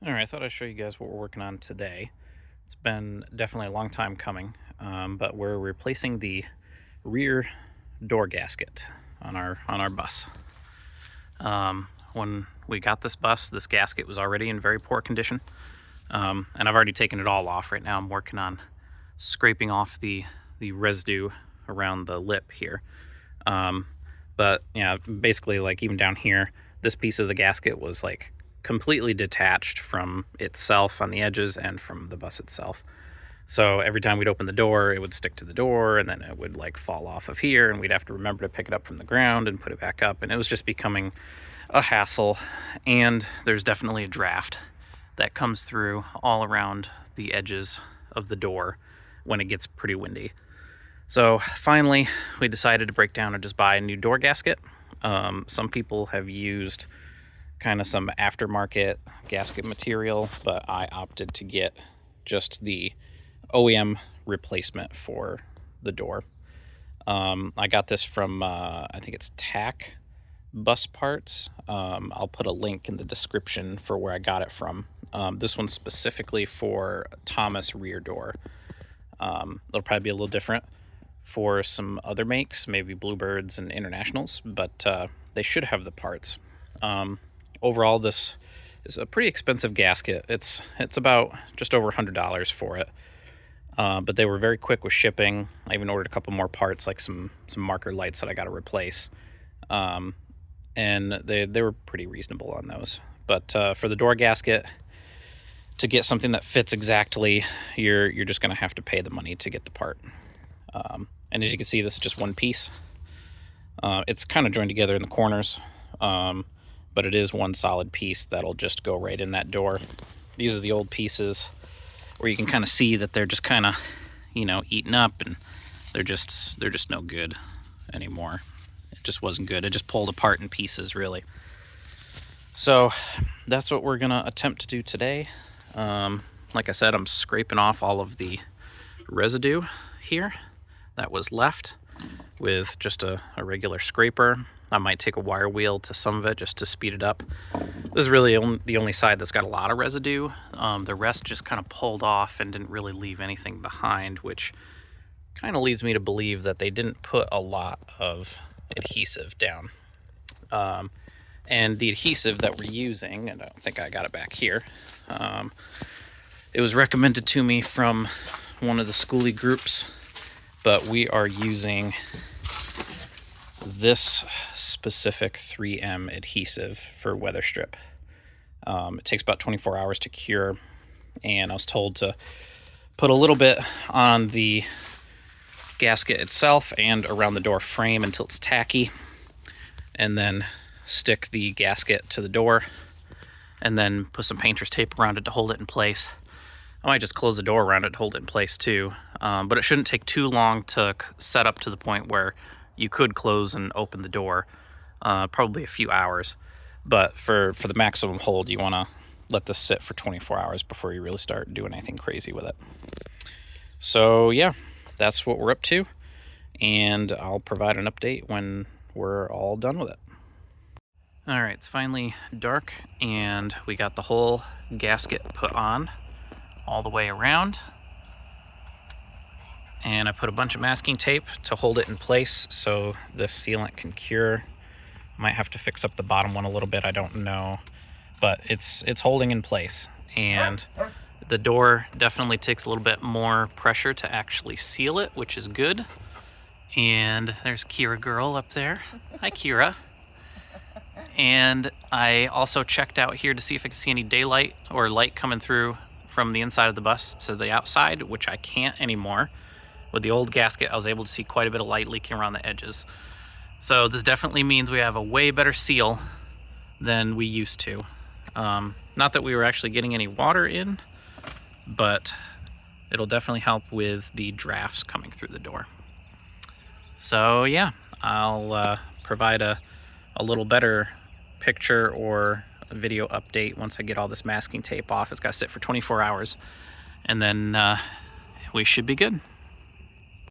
All right, I thought I'd show you guys what we're working on today. It's been definitely a long time coming, but we're replacing the rear door gasket on our bus. When we got this bus, this gasket was already in very poor condition, and I've already taken it all off. Right now, I'm working on scraping off the residue around the lip here. But yeah, basically, like even down here, this piece of the gasket was like completely detached from itself on the edges and from the bus itself. So every time we'd open the door, it would stick to the door, and then it would like fall off of here, and we'd have to remember to pick it up from the ground and put it back up, and it was just becoming a hassle. And there's definitely a draft that comes through all around the edges of the door when it gets pretty windy. So finally, we decided to break down and just buy a new door gasket. Some people have used kind of some aftermarket gasket material, but I opted to get just the OEM replacement for the door. I got this from, I think it's Tac Bus parts. I'll put a link in the description for where I got it from. This one's specifically for Thomas rear door. It'll probably be a little different for some other makes, maybe Bluebirds and Internationals, but they should have the parts. Overall, this is a pretty expensive gasket. It's about just over $100 for it. But they were very quick with shipping. I even ordered a couple more parts, like some marker lights that I got to replace. And they were pretty reasonable on those. But for the door gasket, to get something that fits exactly, you're just going to have to pay the money to get the part. And as you can see, this is just one piece. It's kind of joined together in the corners. But it is one solid piece that'll just go right in that door. These are the old pieces where you can kind of see that they're just kind of, eaten up, and they're just no good anymore. It just wasn't good. It just pulled apart in pieces, really. So that's what we're gonna attempt to do today. Like I said, I'm scraping off all of the residue here that was left with just a regular scraper. I might take a wire wheel to some of it just to speed it up. This is really the only side that's got a lot of residue. The rest just kind of pulled off and didn't really leave anything behind, which kind of leads me to believe that they didn't put a lot of adhesive down. And the adhesive that we're using, and I don't think I got it back here, it was recommended to me from one of the Skoolie groups, but we are using this specific 3M adhesive for weather strip. It takes about 24 hours to cure, and I was told to put a little bit on the gasket itself and around the door frame until it's tacky, and then stick the gasket to the door, and then put some painter's tape around it to hold it in place. I might just close the door around it to hold it in place too, but it shouldn't take too long to set up to the point where you could close and open the door, probably a few hours. But for the maximum hold, you want to let this sit for 24 hours before you really start doing anything crazy with it. So yeah, that's what we're up to, and I'll provide an update when we're all done with it. All right, it's finally dark, and we got the whole gasket put on all the way around. And I put a bunch of masking tape to hold it in place so the sealant can cure. Might have to fix up the bottom one a little bit, I don't know, but it's holding in place. And the door definitely takes a little bit more pressure to actually seal it, which is good. And there's Kira girl up there. Hi, Kira. And I also checked out here to see if I could see any daylight or light coming through from the inside of the bus to the outside, which I can't anymore. With the old gasket, I was able to see quite a bit of light leaking around the edges. So this definitely means we have a way better seal than we used to. Not that we were actually getting any water in, but it'll definitely help with the drafts coming through the door. So yeah, I'll provide a little better picture or a video update once I get all this masking tape off. It's got to sit for 24 hours, and then we should be good.